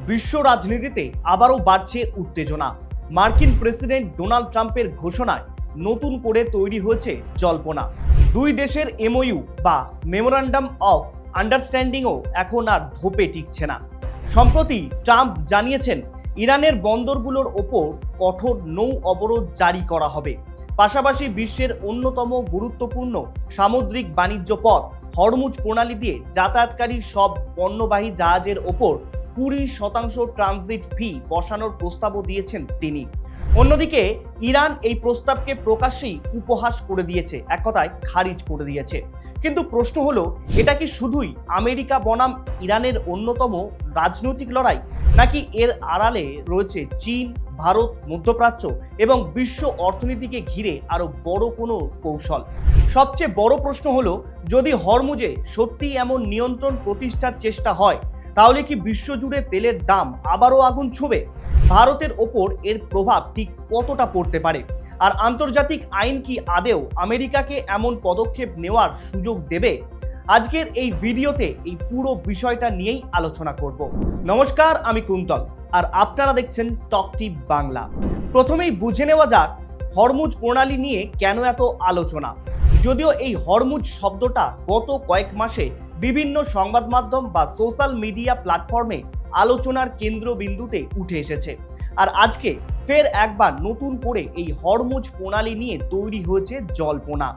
বিশ্ব রাজনীতিতে আবারও বাড়ছে উত্তেজনা। মার্কিন প্রেসিডেন্ট ডোনাল্ড ট্রাম্পের ঘোষণায় নতুন করে তৈরি হয়েছে জল্পনা। দুই দেশের এমওইউ বা মেমোরান্ডাম অফ আন্ডারস্ট্যান্ডিংও এখন আর ধোপে টিকছে না। সম্প্রতি ট্রাম্প জানিয়েছেন ইরানের বন্দরগুলোর ওপর কঠোর নৌ অবরোধ জারি করা হবে। পাশাপাশি বিশ্বের অন্যতম গুরুত্বপূর্ণ সামুদ্রিক বাণিজ্য পথ হরমুজ প্রণালী দিয়ে যাতায়াতকারী সব পণ্যবাহী জাহাজের ওপর 20% ট্রানজিট ফি বসানোর প্রস্তাবও দিয়েছেন তিনি। অন্যদিকে ইরান এই প্রস্তাবকে প্রকাশ্যেই উপহাস করে দিয়েছে, এক কথায় খারিজ করে দিয়েছে। কিন্তু প্রশ্ন হলো, এটা কি শুধুই আমেরিকা বনাম ইরানের অন্যতম রাজনৈতিক লড়াই, নাকি এর আড়ালে রয়েছে চীন, ভারত, মধ্যপ্রাচ্য এবং বিশ্ব অর্থনীতিকে ঘিরে আরো বড় কোনো কৌশল? সবচেয়ে বড় প্রশ্ন হলো, যদি হরমুজে সত্যিই এমন নিয়ন্ত্রণ প্রতিষ্ঠার চেষ্টা হয়, তাহলে কি বিশ্বজুড়ে তেলের দাম আবারও আগুন ছুঁবে? ভারতের ওপর এর প্রভাব ঠিক কতটা পড়তে পারে? আর আন্তর্জাতিক আইন কি আদেও আমেরিকাকে এমন পদক্ষেপ নেওয়ার সুযোগ দেবে? আজকের এই ভিডিওতে এই পুরো বিষয়টা নিয়েই আলোচনা করব। নমস্কার, আমি কুন্তল আর আপনারা দেখছেন টক টিপ বাংলা। প্রথমেই বুঝে নেওয়া যাক হরমুজ প্রণালী নিয়ে কেন এত আলোচনা। যদিও এই হরমুজ শব্দটা গত কয়েক মাসে বিভিন্ন সংবাদ মাধ্যম বা সোশ্যাল মিডিয়া প্ল্যাটফর্মে আলোচনার কেন্দ্রবিন্দুতে উঠে এসেছে, আর আজকে ফের একবার নতুন করে এই হরমুজ প্রণালী নিয়ে তৈরি হয়েছে জল্পনা।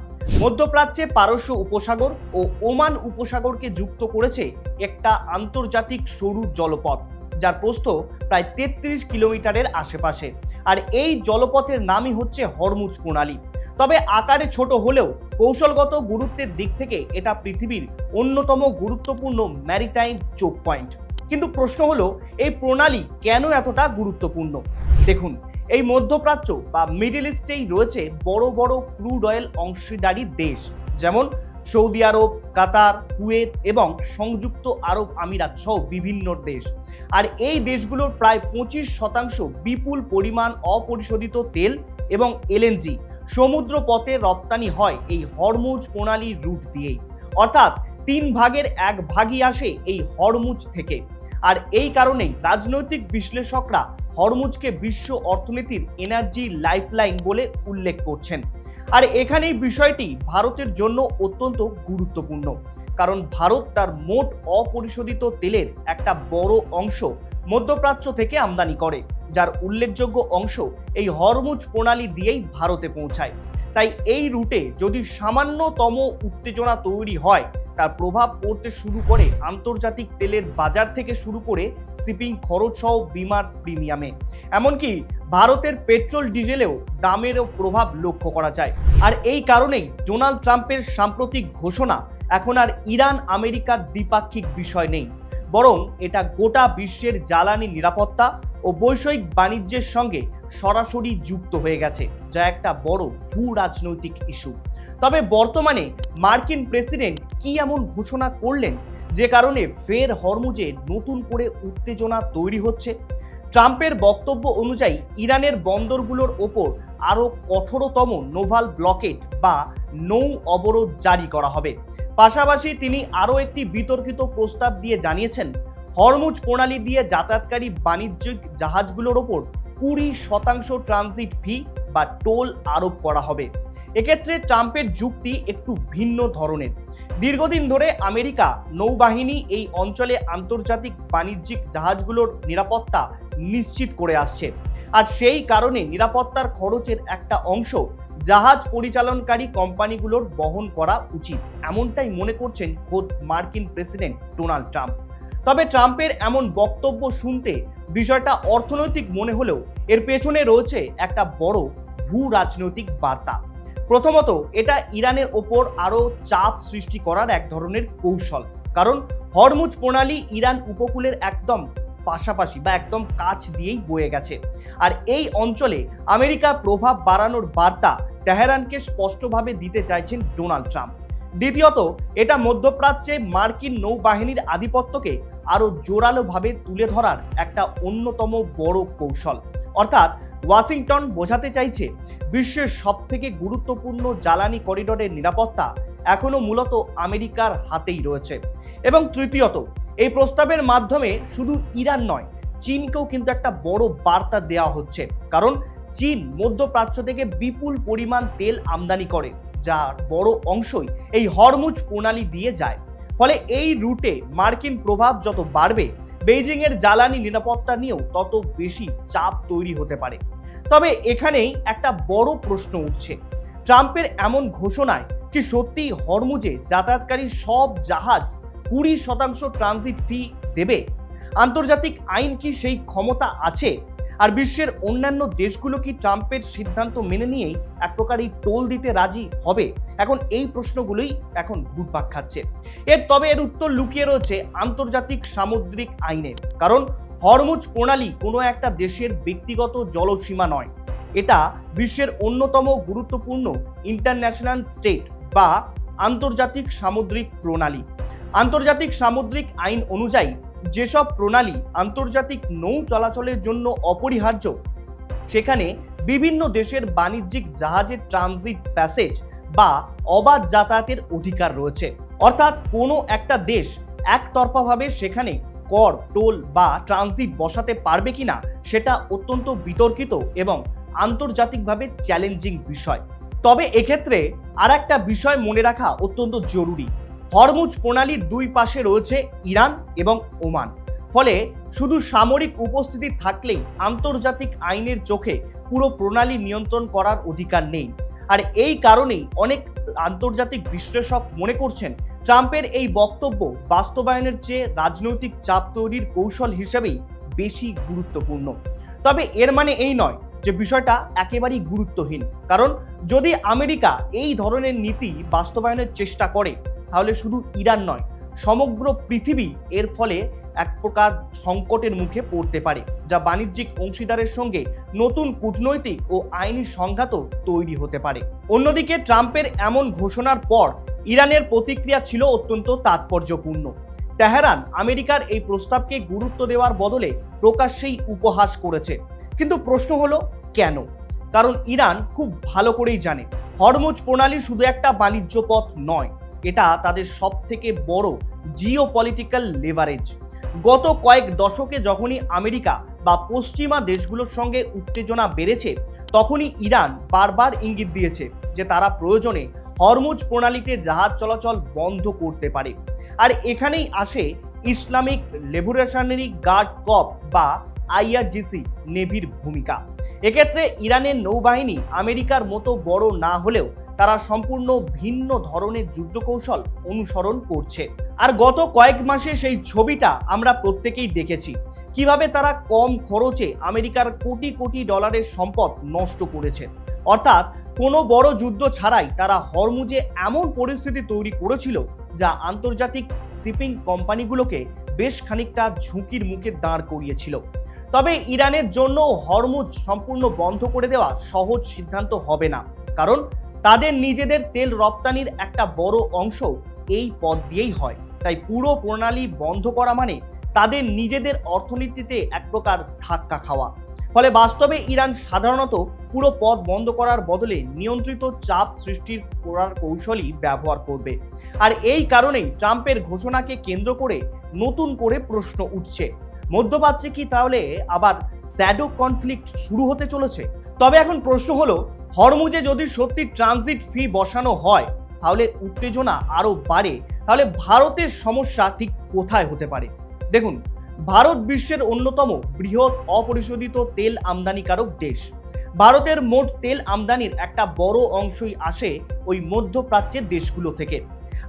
মধ্যপ্রাচ্যে পারস্য উপসাগর ও ওমান উপসাগরকে যুক্ত করেছে একটা আন্তর্জাতিক সরু জলপথ, যার প্রস্থ প্রায় 33 কিলোমিটারের আশেপাশে। আর এই জলপথের নামই হচ্ছে হরমুজ প্রণালী। তবে আকারে ছোট হলেও কৌশলগত গুরুত্বের দিক থেকে এটা পৃথিবীর অন্যতম গুরুত্বপূর্ণ ম্যারিটাইম চোক পয়েন্ট। কিন্তু প্রশ্ন হলো, এই প্রণালী কেন এতটা গুরুত্বপূর্ণ? দেখুন, এই মধ্যপ্রাচ্য বা মিডল ইস্টেই রয়েছে বড় বড় ক্রুড অয়েল অংশীদারি দেশ, যেমন সৌদি আরব, কাতার, কুয়েত এবং সংযুক্ত আরব আমিরাত সহ বিভিন্ন দেশ। আর এই দেশগুলোর প্রায় 25% বিপুল পরিমাণ অপরিশোধিত তেল এবং এলএনজি সমুদ্র পথে রপ্তানি হয় এই হরমুজ প্রণালীর রুট দিয়েই। অর্থাৎ 3 ভাগের 1 ভাগই আসে এই হরমুজ থেকে। আর এই কারণেই রাজনৈতিক বিশ্লেষকরা হরমুজকে বিশ্ব অর্থনীতির এনার্জি লাইফলাইন বলে উল্লেখ করছেন। আর এখানেই বিষয়টি ভারতের জন্য অত্যন্ত গুরুত্বপূর্ণ, কারণ ভারত তার মোট অপরিশোধিত তেলের একটা বড় অংশ মধ্যপ্রাচ্য থেকে আমদানি করে, যার উল্লেখযোগ্য অংশ এই হরমুজ প্রণালী দিয়েই ভারতে পৌঁছায়। তাই এই রুটে যদি সামান্যতম উত্তেজনা তৈরি হয়, তার প্রভাব পড়তে শুরু করে আন্তর্জাতিক তেলের বাজার থেকে শুরু করে শিপিং খরচ সহ বিমার প্রিমিয়ামে। এমনকি ভারতের পেট্রোল ডিজেলেও দামেরও প্রভাব লক্ষ্য করা যায়। আর এই কারণেই ডোনাল্ড ট্রাম্পের সাম্প্রতিক ঘোষণা এখন আর ইরান আমেরিকার দ্বিপাক্ষিক বিষয় নেই, বরং এটা গোটা বিশ্বের জ্বালানি নিরাপত্তা ও বৈষয়িক বাণিজ্যের সঙ্গে সরাসরি যুক্ত হয়ে গেছে, যা একটা বড় ভূ রাজনৈতিক ইস্যু। তবে বর্তমানে মার্কিন প্রেসিডেন্ট কি এমন ঘোষণা করলেন যে কারণে ফের হরমুজে নতুন করে উত্তেজনা তৈরি হচ্ছে? ট্রাম্পের বক্তব্য অনুযায়ী ইরানের বন্দরগুলোর ওপর আরও কঠোরতম নোভাল ব্লকেড বা নৌ অবরোধ জারি করা হবে। পাশাপাশি তিনি আরও একটি বিতর্কিত প্রস্তাব দিয়ে জানিয়েছেন, হরমুজ প্রণালী দিয়ে যাতায়াতকারী বাণিজ্যিক জাহাজগুলোর ওপর 20% ট্রানজিট ফি বা টোল আরোপ করা হবে। এক্ষেত্রে ট্রাম্পের যুক্তি একটু ভিন্ন ধরনের। দীর্ঘদিন ধরে আমেরিকা নৌবাহিনী এই অঞ্চলে আন্তর্জাতিক বাণিজ্যিক জাহাজগুলোর নিরাপত্তা নিশ্চিত করে আসছে, আর সেই কারণে নিরাপত্তার খরচের একটা অংশ জাহাজ পরিচালনকারী কোম্পানিগুলোর বহন করা উচিত, এমনটাই মনে করছেন খোদ মার্কিন প্রেসিডেন্ট ডোনাল্ড ট্রাম্প। তবে ট্রাম্পের এমন বক্তব্য শুনতে বিষয়টা অর্থনৈতিক মনে হলেও এর পেছনে রয়েছে একটা বড় ভূ রাজনৈতিক বার্তা। প্রথমত, এটা ইরানের ওপর আরও চাপ সৃষ্টি করার এক ধরনের কৌশল, কারণ হরমুজ প্রণালী ইরান উপকূলের একদম পাশাপাশি বা একদম কাছ দিয়েই বয়ে গেছে। আর এই অঞ্চলে আমেরিকার প্রভাব বাড়ানোর বার্তা তেহরানকে স্পষ্টভাবে দিতে চাইছেন ডোনাল্ড ট্রাম্প। দ্বিতীয়ত, এটা মধ্যপ্রাচ্যে মার্কিন নৌবাহিনীর আধিপত্যকে আরও জোরালোভাবে তুলে ধরার একটা অন্যতম বড় কৌশল। অর্থাৎ ওয়াশিংটন বোঝাতে চাইছে বিশ্বের সবথেকে গুরুত্বপূর্ণ জ্বালানি করিডোরের নিরাপত্তা এখনো মূলত আমেরিকার হাতেই রয়েছে। এবং তৃতীয়ত, এই প্রস্তাবের মাধ্যমে শুধু ইরান নয়, চীনকেও কিন্তু একটা বড় বার্তা দেওয়া হচ্ছে, কারণ চীন মধ্যপ্রাচ্য থেকে বিপুল পরিমাণ তেল আমদানি করে, যার বড় অংশই এই হরমুজ প্রণালী দিয়ে যায়। ফলে এই রুটে মার্কিন প্রভাব যত বাড়বে, বেইজিং এর জ্বালানি নিরাপত্তা নিয়েও তত বেশি চাপ তৈরি হতে পারে। তবে এখানেই একটা বড় প্রশ্ন উঠছে, ট্রাম্পের এমন ঘোষণায় কি সত্যি হরমুজে যাতায়াতকারী সব জাহাজ 20% ট্রানজিট ফি দেবে? আন্তর্জাতিক আইন কি সেই ক্ষমতা আছে? আর বিশ্বের অন্যান্য দেশগুলো কি ট্রাম্পের সিদ্ধান্ত মেনে নিয়েই এক প্রকার এই টোল দিতে রাজি হবে? এখন এই প্রশ্নগুলোই এখন ঘুরপাক খাচ্ছে। এর উত্তর লুকিয়ে রয়েছে আন্তর্জাতিক সামুদ্রিক আইনে। কারণ হরমুজ প্রণালী কোনো একটা দেশের ব্যক্তিগত জলসীমা নয়, এটা বিশ্বের অন্যতম গুরুত্বপূর্ণ ইন্টারন্যাশনাল স্টেট বা আন্তর্জাতিক সামুদ্রিক প্রণালী। আন্তর্জাতিক সামুদ্রিক আইন অনুযায়ী যেসব প্রণালী আন্তর্জাতিক নৌ চলাচলের জন্য অপরিহার্য, সেখানে বিভিন্ন দেশের বাণিজ্যিক জাহাজের ট্রানজিট প্যাসেজ বা অবাধ যাতায়াতের অধিকার রয়েছে। অর্থাৎ কোনো একটা দেশ একতরফাভাবে সেখানে কর, টোল বা ট্রানজিট বসাতে পারবে কিনা সেটা অত্যন্ত বিতর্কিত এবং আন্তর্জাতিকভাবে চ্যালেঞ্জিং বিষয়। তবে এক্ষেত্রে আর একটা বিষয় মনে রাখা অত্যন্ত জরুরি, হরমুজ প্রণালীর দুই পাশে রয়েছে ইরান এবং ওমান। ফলে শুধু সামরিক উপস্থিতি থাকলেই আন্তর্জাতিক আইনের চোখে পুরো প্রণালী নিয়ন্ত্রণ করার অধিকার নেই। আর এই কারণেই অনেক আন্তর্জাতিক বিশ্লেষক মনে করছেন ট্রাম্পের এই বক্তব্য বাস্তবায়নের চেয়ে রাজনৈতিক চাপ তৈরির কৌশল হিসেবেই বেশি গুরুত্বপূর্ণ। তবে এর মানে এই নয় যে বিষয়টা একেবারেই গুরুত্বহীন, কারণ যদি আমেরিকা এই ধরনের নীতি বাস্তবায়নের চেষ্টা করে, তাহলে শুধু ইরান নয়, সমগ্র পৃথিবী এর ফলে এক প্রকার সংকটের মুখে পড়তে পারে, যা বাণিজ্যিক অংশীদারের সঙ্গে নতুন কূটনৈতিক ও আইনি সংঘাতও তৈরি হতে পারে। অন্যদিকে ট্রাম্পের এমন ঘোষণার পর ইরানের প্রতিক্রিয়া ছিল অত্যন্ত তাৎপর্যপূর্ণ। তেহরান আমেরিকার এই প্রস্তাবকে গুরুত্ব দেওয়ার বদলে প্রকাশ্যেই উপহাস করেছে। কিন্তু প্রশ্ন হলো কেন? কারণ ইরান খুব ভালো করেই জানে হরমুজ প্রণালী শুধু একটা বাণিজ্য পথ নয়, এটা তাদের সব থেকে বড় জিওপলিটিক্যাল লেভারেজ। গত কয়েক দশকে যখনই আমেরিকা বা পশ্চিমা দেশগুলোর সঙ্গে উত্তেজনা বেড়েছে, তখনই ইরান বারবার ইঙ্গিত দিয়েছে যে তারা প্রয়োজনে হরমুজ প্রণালীতে জাহাজ চলাচল বন্ধ করতে পারে। আর এখানেই আসে ইসলামিক লিবারেশনারি গার্ড কর্পস বা IRGC নেভির ভূমিকা। এক্ষেত্রে ইরানের নৌবাহিনী আমেরিকার মতো বড় না হলেও তারা সম্পূর্ণ ভিন্ন ধরনের যুদ্ধকৌশল অনুসরণ করছে। আর গত কয়েক মাসে সেই ছবিটা আমরা প্রত্যেকেই দেখেছি, কিভাবে তারা কম খরচে আমেরিকার কোটি কোটি ডলারের সম্পদ নষ্ট করেছে। অর্থাৎ কোনো বড় যুদ্ধ ছাড়াই তারা হরমুজে এমন পরিস্থিতি তৈরি করেছিল যা আন্তর্জাতিক শিপিং কোম্পানিগুলোকে বেশ খানিকটা ঝুঁকির মুখে দাঁড় করিয়েছিল। তবে ইরানের জন্য হরমুজ সম্পূর্ণ বন্ধ করে দেওয়া সহজ সিদ্ধান্ত হবে না, কারণ তাদের নিজেদের তেল রপ্তানির একটা বড় অংশ এই পথ দিয়েই হয়। তাই পুরো প্রণালী বন্ধ করা মানে তাদের নিজেদের অর্থনীতিতে এক প্রকার ধাক্কা খাওয়া। ফলে বাস্তবে ইরান সাধারণত পুরো পথ বন্ধ করার বদলে নিয়ন্ত্রিত চাপ সৃষ্টির করার কৌশলই ব্যবহার করবে। আর এই কারণেই ট্রাম্পের ঘোষণাকে কেন্দ্র করে নতুন করে প্রশ্ন উঠছে, মধ্যপ্রাচ্যে কি তাহলে আবার শ্যাডো কনফ্লিক্ট শুরু হতে চলেছে? তবে এখন প্রশ্ন হলো, হরমুজে যদি সত্যি ট্রানজিট ফি বসানো হয়, তাহলে উত্তেজনা আরও বাড়ে। তাহলে ভারতের সমস্যা ঠিক কোথায় হতে পারে? দেখুন, ভারত বিশ্বের অন্যতম বৃহৎ অপরিশোধিত তেল আমদানিকারক দেশ। ভারতের মোট তেল আমদানির একটা বড় অংশই আসে ওই মধ্যপ্রাচ্যের দেশগুলো থেকে।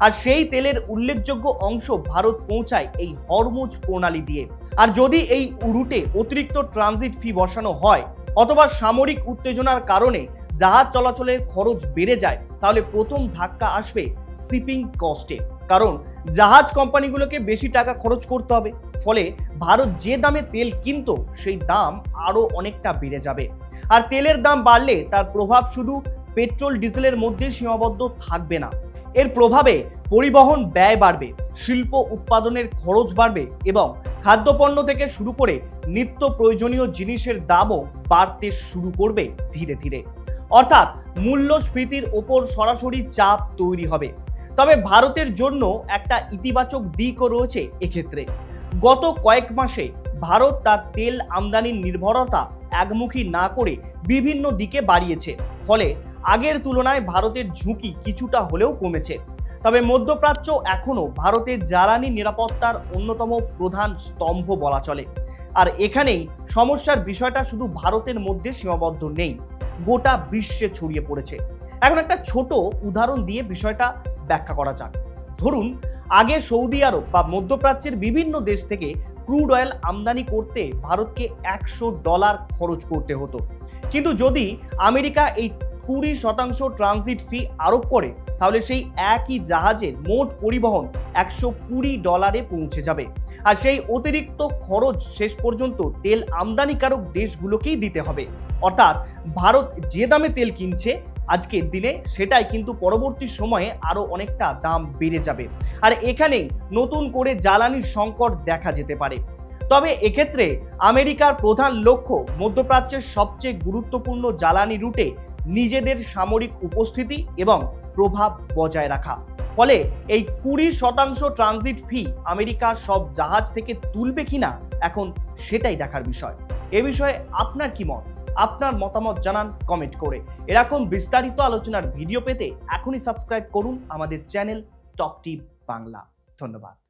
আর সেই তেলের উল্লেখযোগ্য অংশ ভারত পৌঁছায় এই হরমুজ প্রণালী দিয়ে। আর যদি এই রুটে অতিরিক্ত ট্রানজিট ফি বসানো হয় অথবা সামরিক উত্তেজনার কারণে জাহাজ চলাচলের খরচ বেড়ে যায়, তাহলে প্রথম ধাক্কা আসবে শিপিং কস্টে। কারণ জাহাজ কোম্পানিগুলোকে বেশি টাকা খরচ করতে হবে। ফলে ভারত যে দামে তেল কিনতো সেই দাম আরও অনেকটা বেড়ে যাবে। আর তেলের দাম বাড়লে তার প্রভাব শুধু পেট্রোল ডিজেলের মধ্যে সীমাবদ্ধ থাকবে না। এর প্রভাবে পরিবহন ব্যয় বাড়বে, শিল্প উৎপাদনের খরচ বাড়বে এবং খাদ্যপণ্য থেকে শুরু করে নিত্য প্রয়োজনীয় জিনিসের দামও বাড়তে শুরু করবে ধীরে ধীরে। অর্থাৎ মূল্যস্ফীতির ওপর সরাসরি চাপ তৈরি হবে। তবে ভারতের জন্য একটা ইতিবাচক দিকও রয়েছে এক্ষেত্রে। গত কয়েক মাসে ভারত তার তেল আমদানির নির্ভরতা একমুখী না করে বিভিন্ন দিকে বাড়িয়েছে, ফলে আগের তুলনায় ভারতের ঝুঁকি কিছুটা হলেও কমেছে। তবে মধ্যপ্রাচ্য এখনও ভারতের জ্বালানি নিরাপত্তার অন্যতম প্রধান স্তম্ভ বলা চলে। আর এখানেই সমস্যার বিষয়টা শুধু ভারতের মধ্যে সীমাবদ্ধ নেই, গোটা বিশ্বে ছড়িয়ে পড়েছে। এখন একটা ছোট উদাহরণ দিয়ে বিষয়টা ব্যাখ্যা করা যাক। ধরুন, আগে সৌদি আরব বা মধ্যপ্রাচ্যের বিভিন্ন দেশ থেকে ক্রুড অয়েল আমদানি করতে ভারতকে $100 খরচ করতে হতো, কিন্তু যদি আমেরিকা এই 20% ট্রানজিট ফি আরোপ করে, তাহলে সেই একই জাহাজের মোট পরিবহন $120 পৌঁছে যাবে। আর সেই অতিরিক্ত খরচ শেষ পর্যন্ত তেল আমদানিকারক দেশগুলোকেই দিতে হবে। অর্থাৎ ভারত যে দামে তেল কিনছে আজকের দিনে, সেটাই কিন্তু পরবর্তী সময়ে আরো অনেকটা দাম বেড়ে যাবে। আর এখানেই নতুন করে জ্বালানির সংকট দেখা যেতে পারে। তবে এক্ষেত্রে আমেরিকার প্রধান লক্ষ্য মধ্যপ্রাচ্যের সবচেয়ে গুরুত্বপূর্ণ জ্বালানি রুটে নিজেদের সামরিক উপস্থিতি এবং প্রভাব বজায় রাখা। ফলে এই 20% ট্রানজিট ফি আমেরিকা সব জাহাজ থেকে তুলবে কিনা এখন সেটাই দেখার বিষয়। এ বিষয়ে আপনার কি মত? আপনার মতামত জানান কমেন্ট করে। এরকম বিস্তারিত আলোচনার ভিডিও পেতে এখনই সাবস্ক্রাইব করুন আমাদের চ্যানেল টক টিপ বাংলা। ধন্যবাদ।